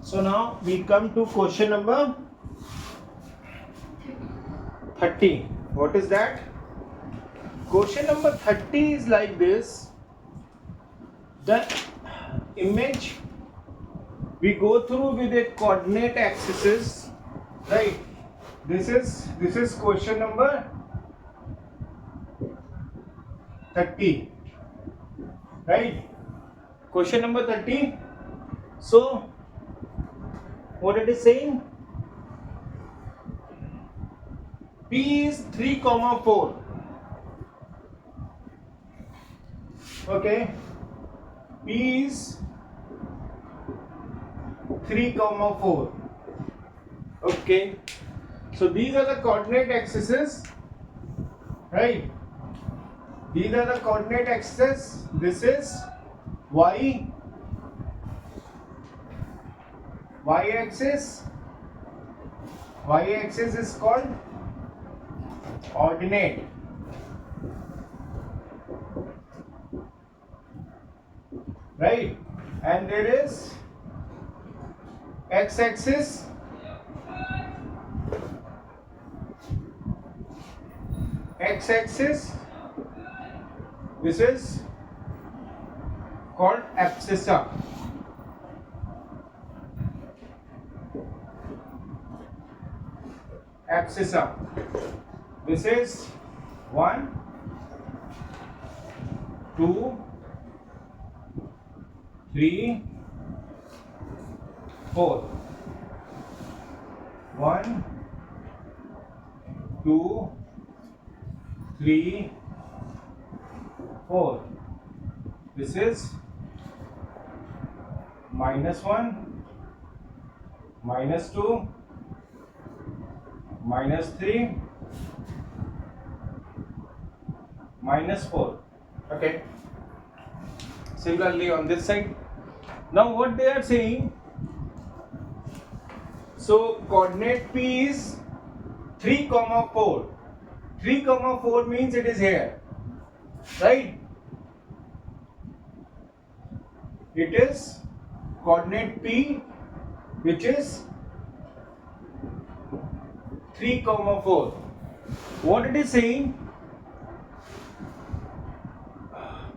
So now we come to question number 30. What is that? Question number 30 is like this. The image we go through with a coordinate axis, right? This is question number 30, right? Question number 30. So what it is saying, P is 3,4. Okay, P is 3,4. Okay, so these are the coordinate axes, right? These are the coordinate axes. This is y axis. Y axis is called ordinate, right? And there is x axis. X axis, this is called abscissa. Abscissa. This is 1, 2, 3, 4. 1, 2, 3, 4. This is -1, -2, -3, -4. Okay. Similarly on this side. Now what they are saying, so coordinate P is 3,4. 3,4 means it is here, right? It is coordinate P, which is 3,4. What it is saying,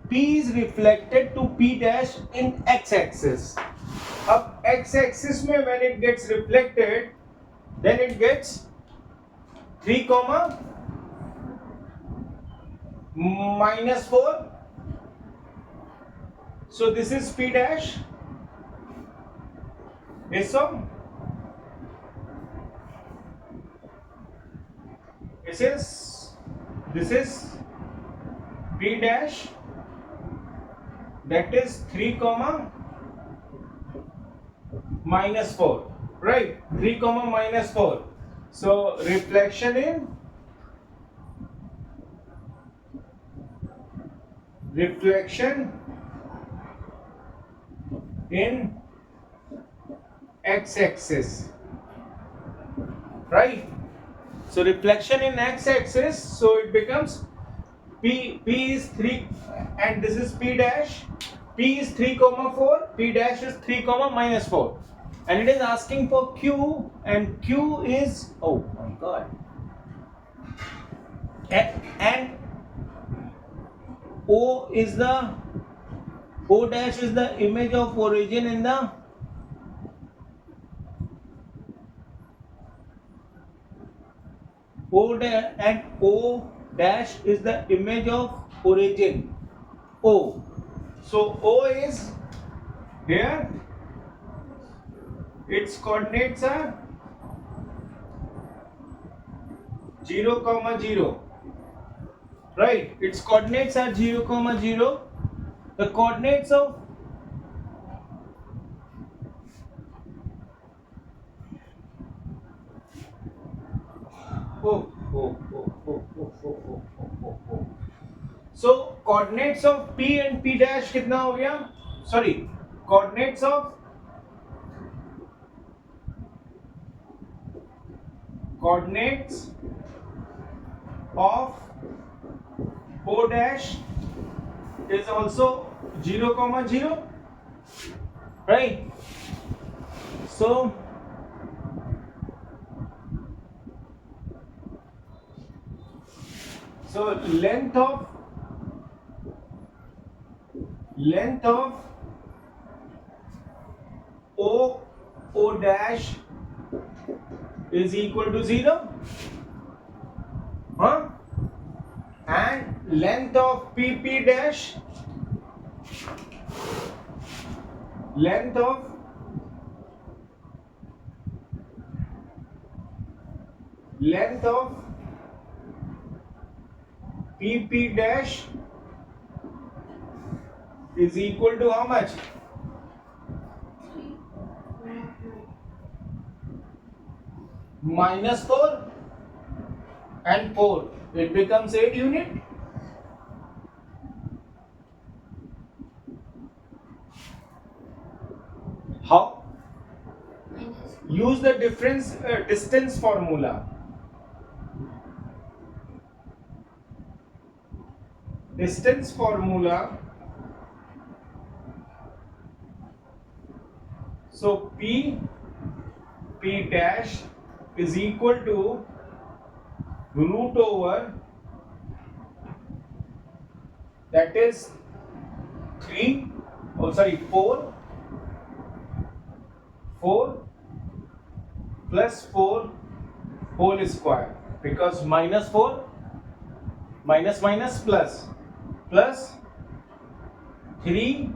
P is reflected to P dash in x-axis. Up x-axis में when it gets reflected, then it gets 3, -4. So this is P dash. Yes, so this is P dash, that is 3, -4, right? 3, -4. So reflection in x-axis, right? So reflection in x-axis, so it becomes P is 3 and this is P dash. P is 3, 4, P dash is 3, -4, and it is asking for Q, and Q is, oh my god, and O dash is the image of origin in the O dash is the image of origin O. So O is here, its coordinates are 0, 0, right? Its coordinates are 0, 0. The coordinates of so coordinates of P and P dash कितना हो गया? Sorry, coordinates of O dash is also 0, 0, right? so length of O dash is equal to 0, and length of PP dash, length of PP dash is equal to how much? Minus 4 and 4. It becomes 8 unit. How? Use the distance formula. Distance formula. So P dash is equal to root over, that is 4 plus 4 whole square, because minus 4 minus plus 3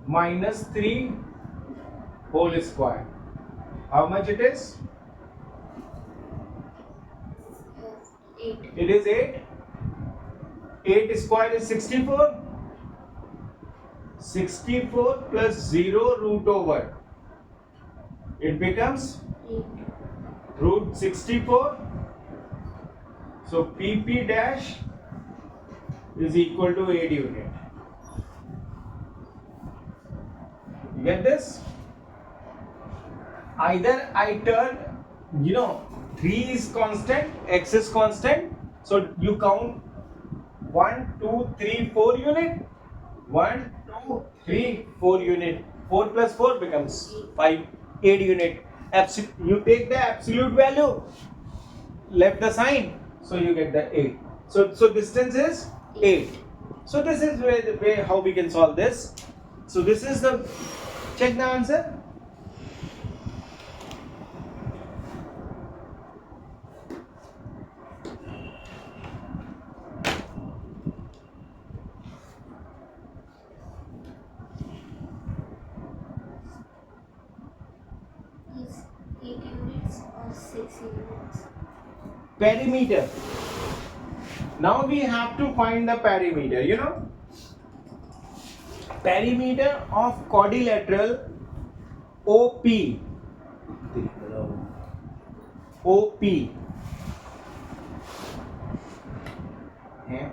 minus 3 whole square. How much it is? 8. It is 8. 8 square is 64. 64 plus 0 root over. It becomes 8. root 64. So PP dash is equal to 8 unit. You get this? Either I turn, 3 is constant, x is constant, so you count 1, 2, 3, 4 unit. 1, 2, 3, 4 unit. 4 plus 4 becomes 5, 8 unit. You take the absolute value, left the sign, so you get the 8. So distance is 8. So this is the way how we can solve this. So this is the, check the answer. Is 8 units or 6 units? Perimeter. Now we have to find the perimeter, perimeter of quadrilateral OP. Yeah.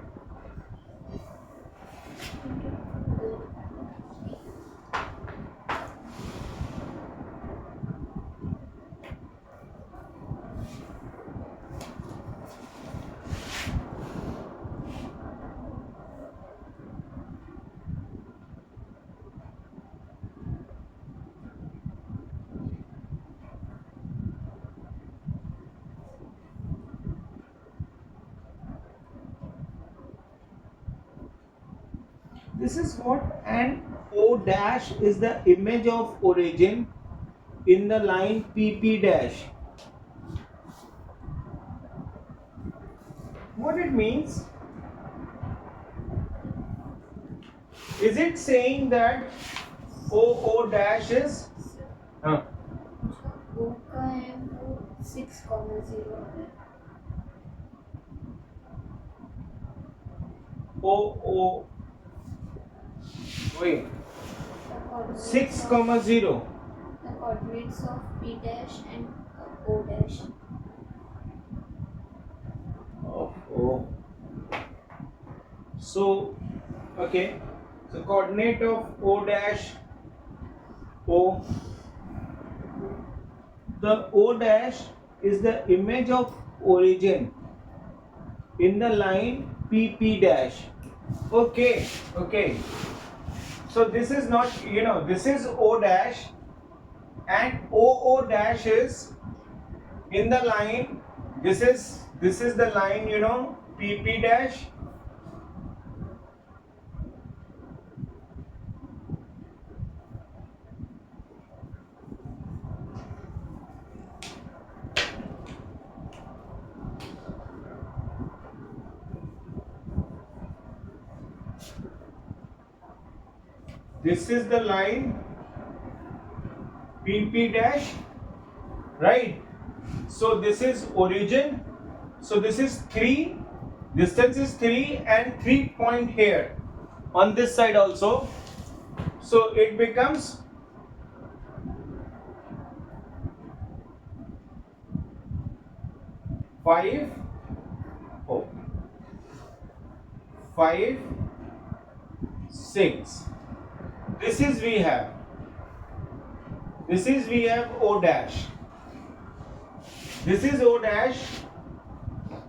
This is what, and O dash is the image of origin in the line PP dash. What it means? Is it saying that O dash is O का है वो 6,0 है. Wait, The coordinates 6, of- 0. The coordinates of P dash and O dash. Oh. So, okay. So coordinate of O dash, O. The O dash is the image of origin in the line PP dash. Okay. So this is not, this is O dash, and OO dash is in the line. This is the line, you know, PP dash. This is the line PP dash, right? So this is origin. So this is 3, distance is 3 and 3 point here on this side also. So it becomes 5, 5, 6. This is we have. This is we have O dash. This is O dash.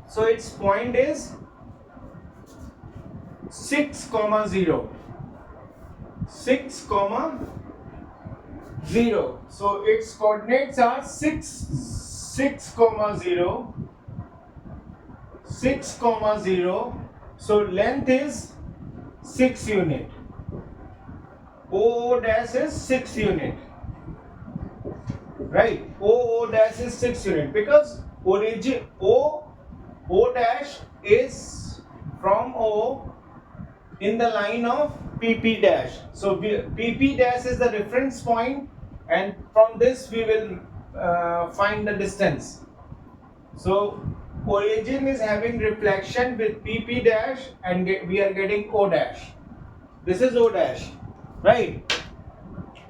So its point is 6, 0. 6, 0. So its coordinates are 6, 6, 0, 6, 0. So length is 6 unit. O dash is 6 unit. Right? O dash is 6 unit because origin O dash is from O in the line of PP dash. So PP dash is the reference point, and from this we will find the distance. So origin is having reflection with PP dash, and we are getting O dash. This is O dash, right?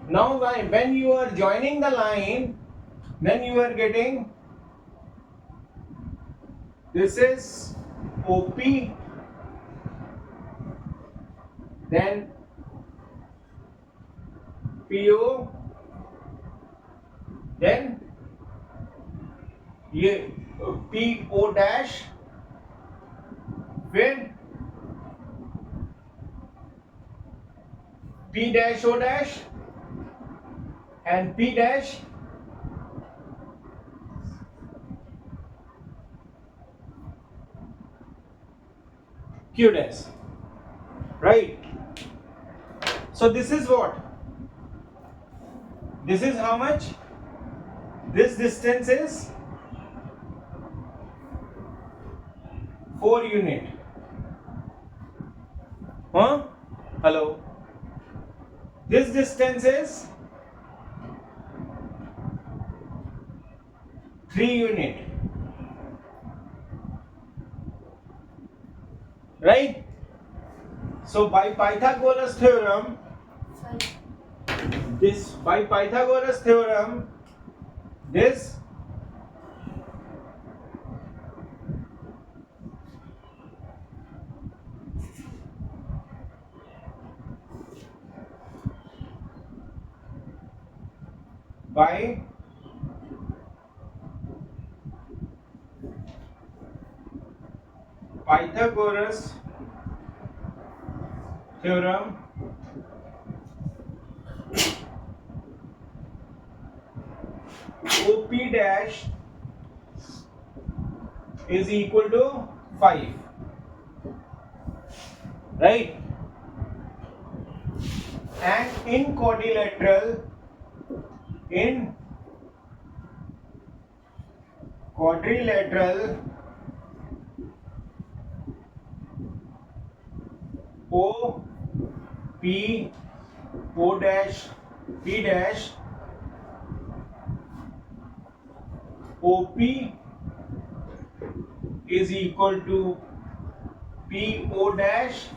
Now when you are joining the line, then you are getting, this is OP, then PO, then ये PO dash, फिर P dash O dash and P dash Q dash, right? So this is what? This is how much? This distance is 4 unit. Huh? Hello? This distance is 3 unit. Right? So by Pythagoras theorem, this by Pythagoras theorem, OP dash is equal to 5, right? And in quadrilateral, O, P, O dash, P dash, OP is equal to PO dash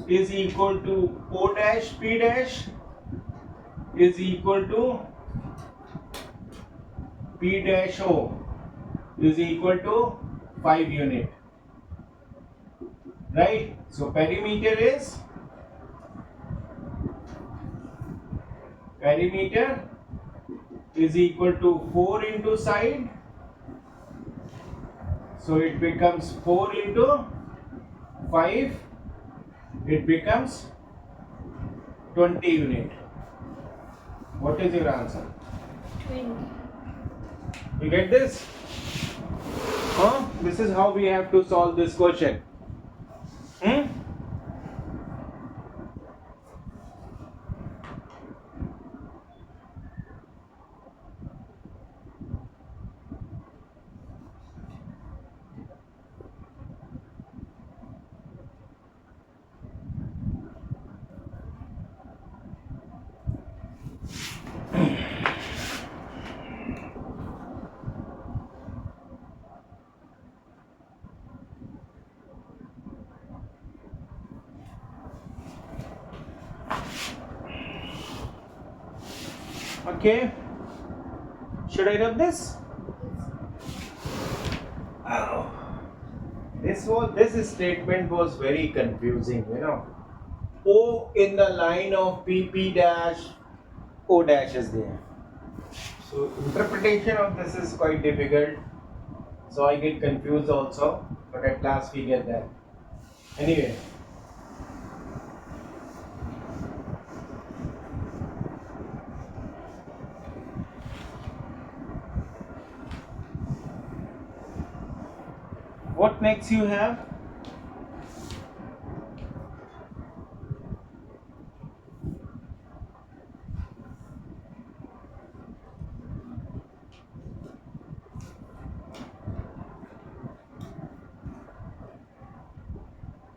is equal to O dash P dash is equal to P dash O is equal to 5 unit. Right? So perimeter is equal to 4 into side. So it becomes 4 into 5. It becomes 20 unit. What is your answer? 20. You get this? Huh? This is how we have to solve this question. Hmm? Okay. Should I rub this? Oh. This statement was very confusing, you know. O in the line of P dash, O dash is there. So interpretation of this is quite difficult. So I get confused also, but at last we get that. Anyway. What next you have?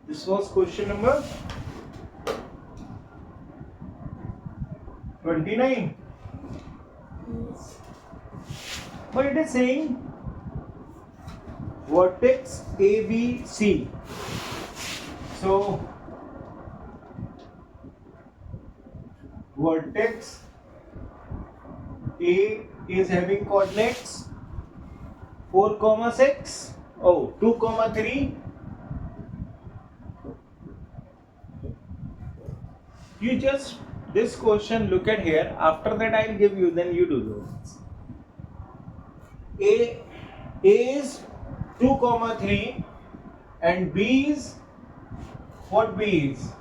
This was question number 29. Yes. But it is saying vertex ABC. So vertex A is having coordinates 4, 6. Oh, 2, 3. You just this question look at here. After that I'll give you. Then you do those. A is 2, 3 and B is what B is?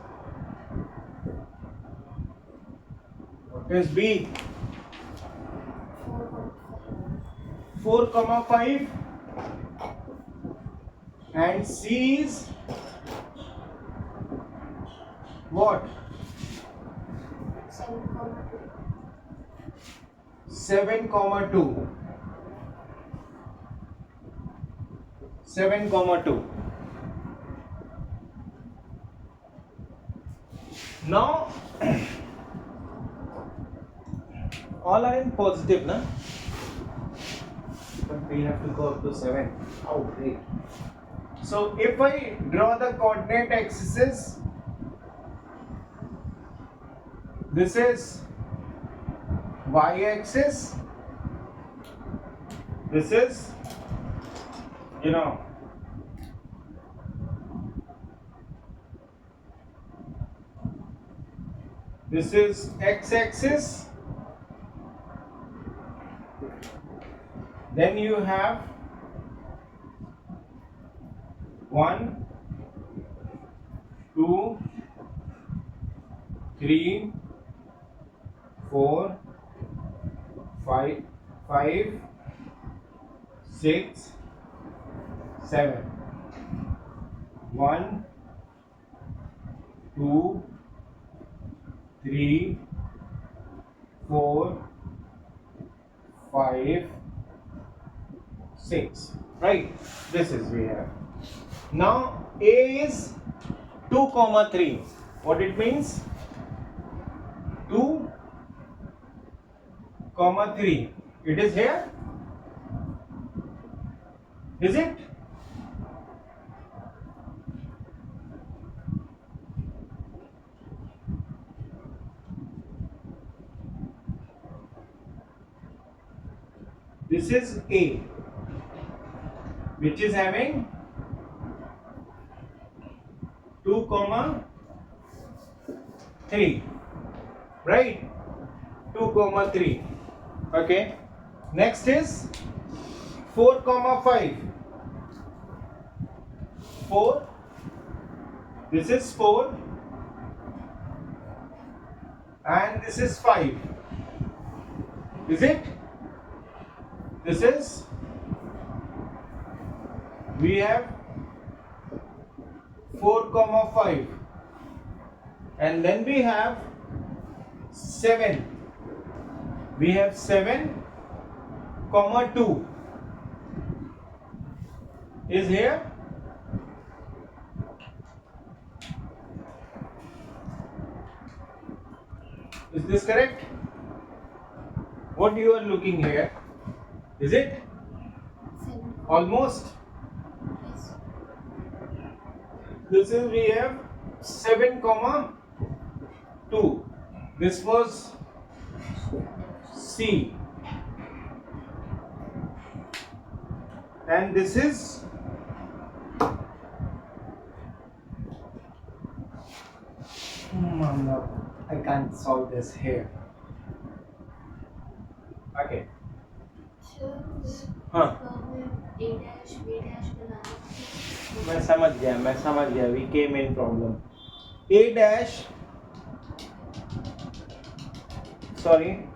What is B? 4, 5 and C is what? 7, 2. 7, 2. Now all are in positive, na? But we have to go up to 7. Oh, great. So if I draw the coordinate axes, this is y-axis, this is, this is x-axis, then you have 1, 2, 3, 4, 5, 6, 7. 1, 2, 3, 4, 5, 6. Right? This is we have. Now A is 2, 3. What it means? 2, 3. It is here. Is it? This is A, which is having 2, 3, right? 2, 3. Okay. Next is 4, 5. 4. This is 4, and this is 5. Is it? This is, we have 4,5, and then we have 7. We have 7,2 is here. Is this correct? What you are looking here? Is it? 7. Almost. Yes. This is, we have 7,2. This was C, and this is I can't solve this here. Okay. So हाँ, A dash B dash बनाना. मैं समझ गया. We came in problem. A dash, sorry,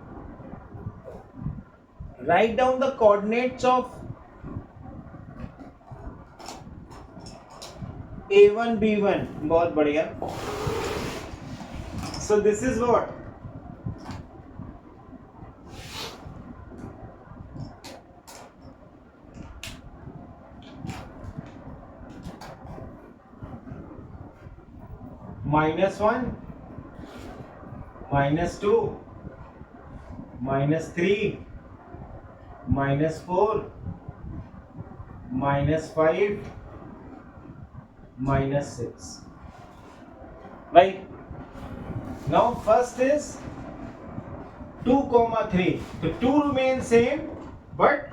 write down the coordinates of A1 B1. बहुत बढ़िया. So this is what? -1, -2, -3, -4, -5, -6. Right? Now first is 2,3. So 2 remain same, but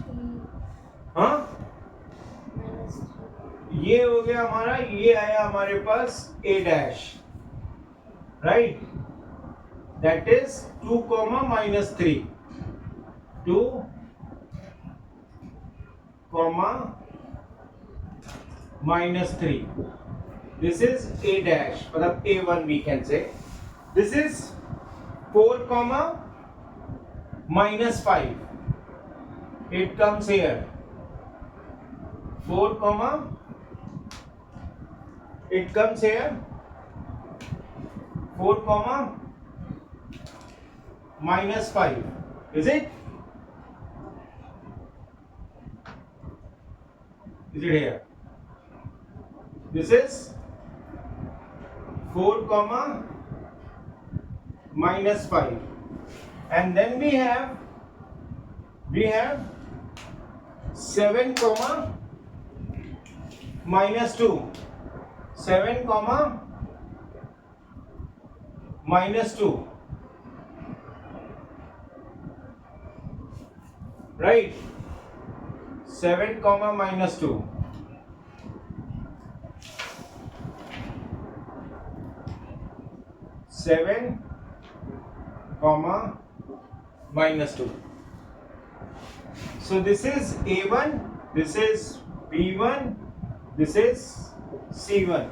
3 हाँ, minus 3. ये हो गया हमारा, ये आया हमारे पास A dash, right? That is 2, -3. 2, -3. This is A dash, मतलब A1 we can say. This is 4, -5. It comes here. 4, it comes here. 4, -5. Is it? Is it here? This is 4, -5, and then we have 7, -2. 7, -2. Right? 7, -2. Seven, -2. So this is A1, this is B1, this is C1.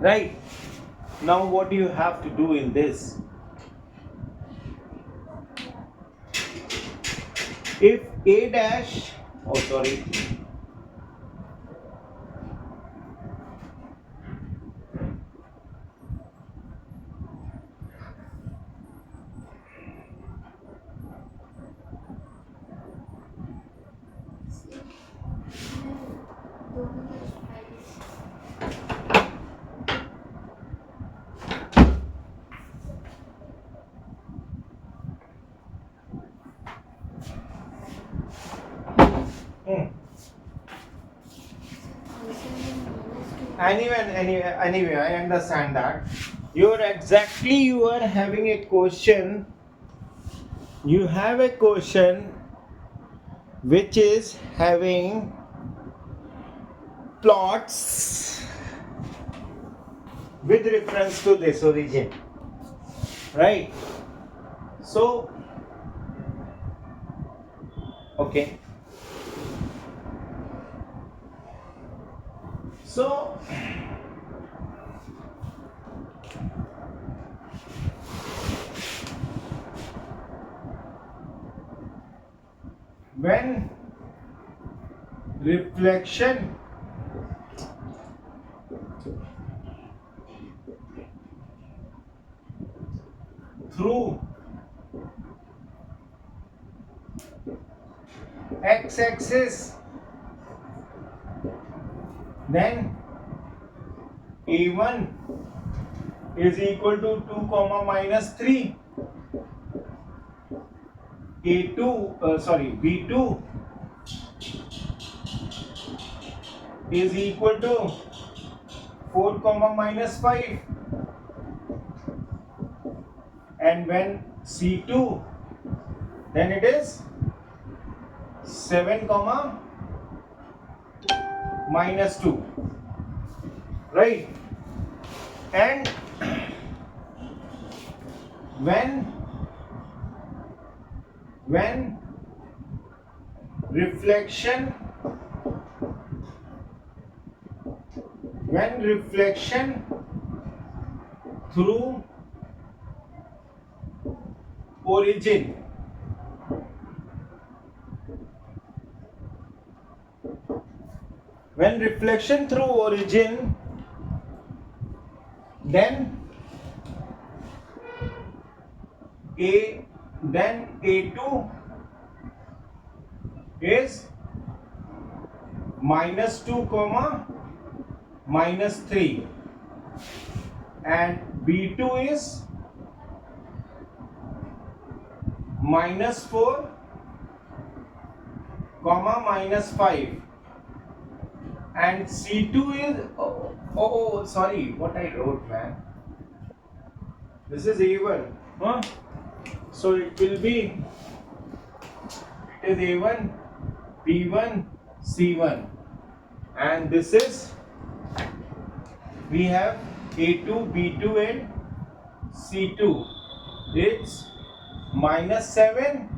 Right? Now what do you have to do in this? If A dash, oh sorry, anyway, I understand that. You are having a question. You have a question which is having plots with reference to this origin, right? So, okay. So, when reflection through x-axis, then A1 is equal to 2 comma minus 3, B2 is equal to 4 comma minus 5, and when C2, then it is 7 comma minus 2, right? And when reflection through origin then A2 is minus 2 comma minus 3, and B2 is minus 4 comma minus 5, and C2 is sorry, what I wrote, man. This is A1, huh? So it will be, it is A1, B1, C1, and this is, we have A2, B2 and C2. It's minus 7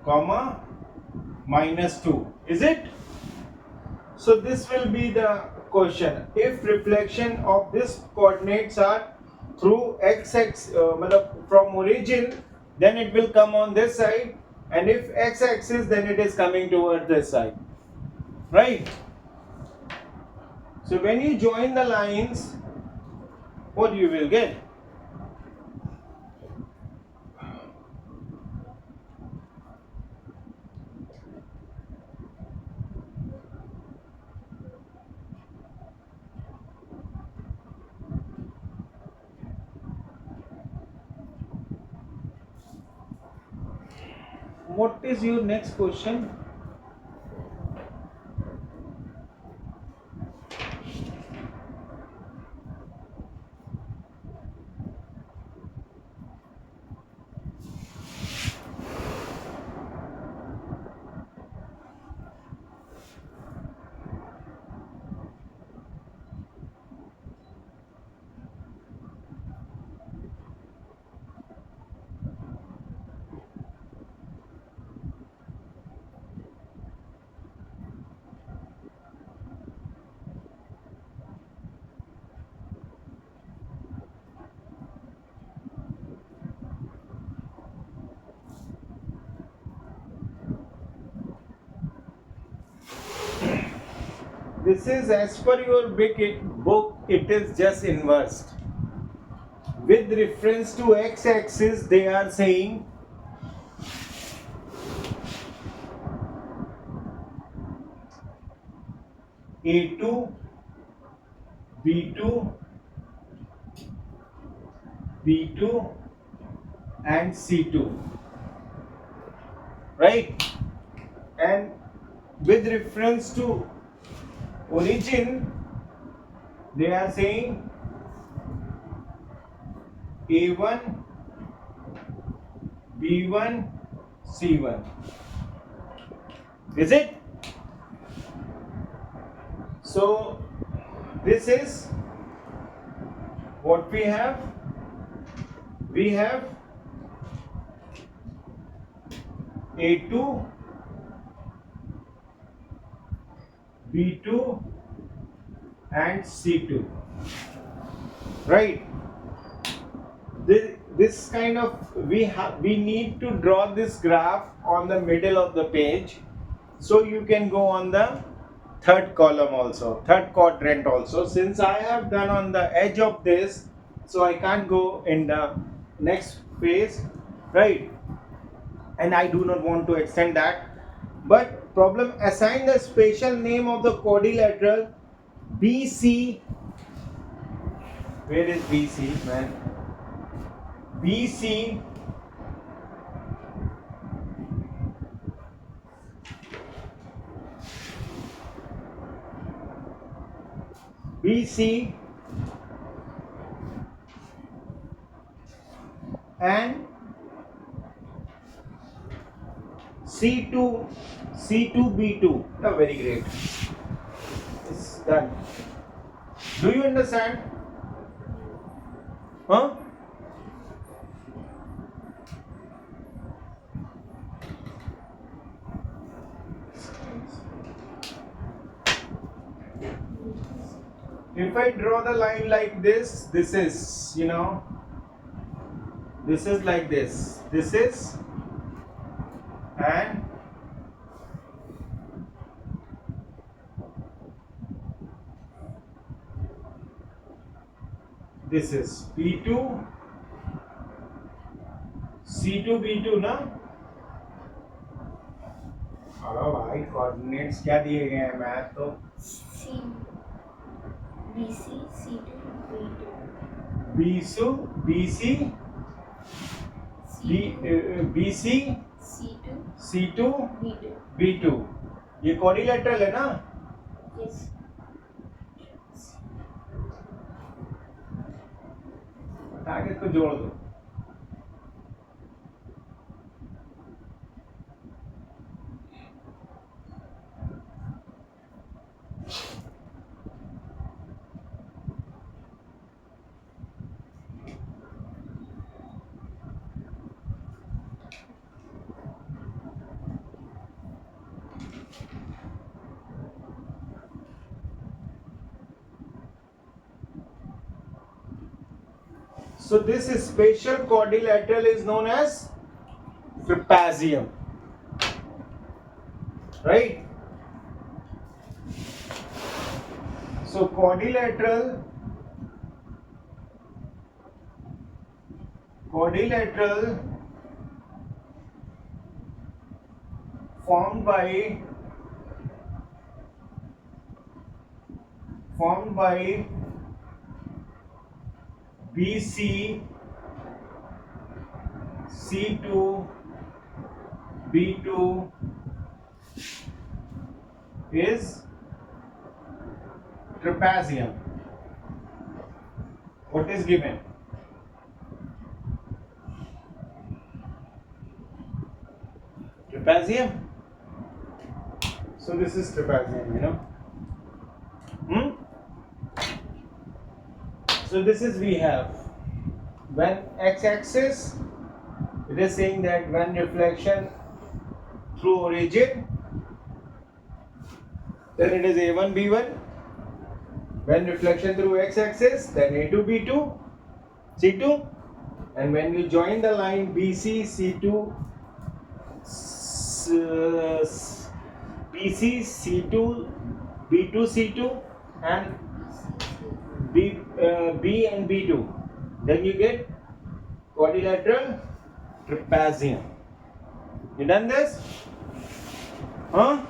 comma minus 2, is it? So this will be the question. If reflection of this coordinates are through x-axis from origin, then it will come on this side, and if x-axis, then it is coming towards this side, right? So when you join the lines, what you will get? What is your next question? This is, as per your book, it is just inversed. With reference to x-axis, they are saying A2, B2, B2 and C2, right? And with reference to origin, they are saying A1, B1, C1. Is it? So this is what we have. We have A2, B2 and C2, right? this kind of we need to draw this graph on the middle of the page, so you can go on the third column also, third quadrant also. Since I have done on the edge of this, so I can't go in the next phase, right? And I do not want to extend that. But problem, assign the spatial name of the quadrilateral BC. Where is BC, man? BC BC and C2 B2. Oh, very great. It's done. Do you understand? Huh? If I draw the line like this, this is, this is like this. This is, and this is B2, C2 B2 ना? अरे भाई coordinates क्या दिए गए हैं math तो C BC C2 B2 BC BC C2 C2 B2 B2 ये quadrilateral है ना? yes आगे इसको जोड़ दो. So this spatial quadrilateral is known as trapezium, right? So quadrilateral formed by BC C2 B2 is trapezium. What is given? Trapezium. So this is trapezium, So this is we have when x-axis, it is saying that when reflection through origin, then it is A1 B1. When reflection through x-axis, then A2 B2 C2. And when we join the line BC C2 BC C2 B2 C2 and B and B2, then you get quadrilateral trapezium. You done this? Huh?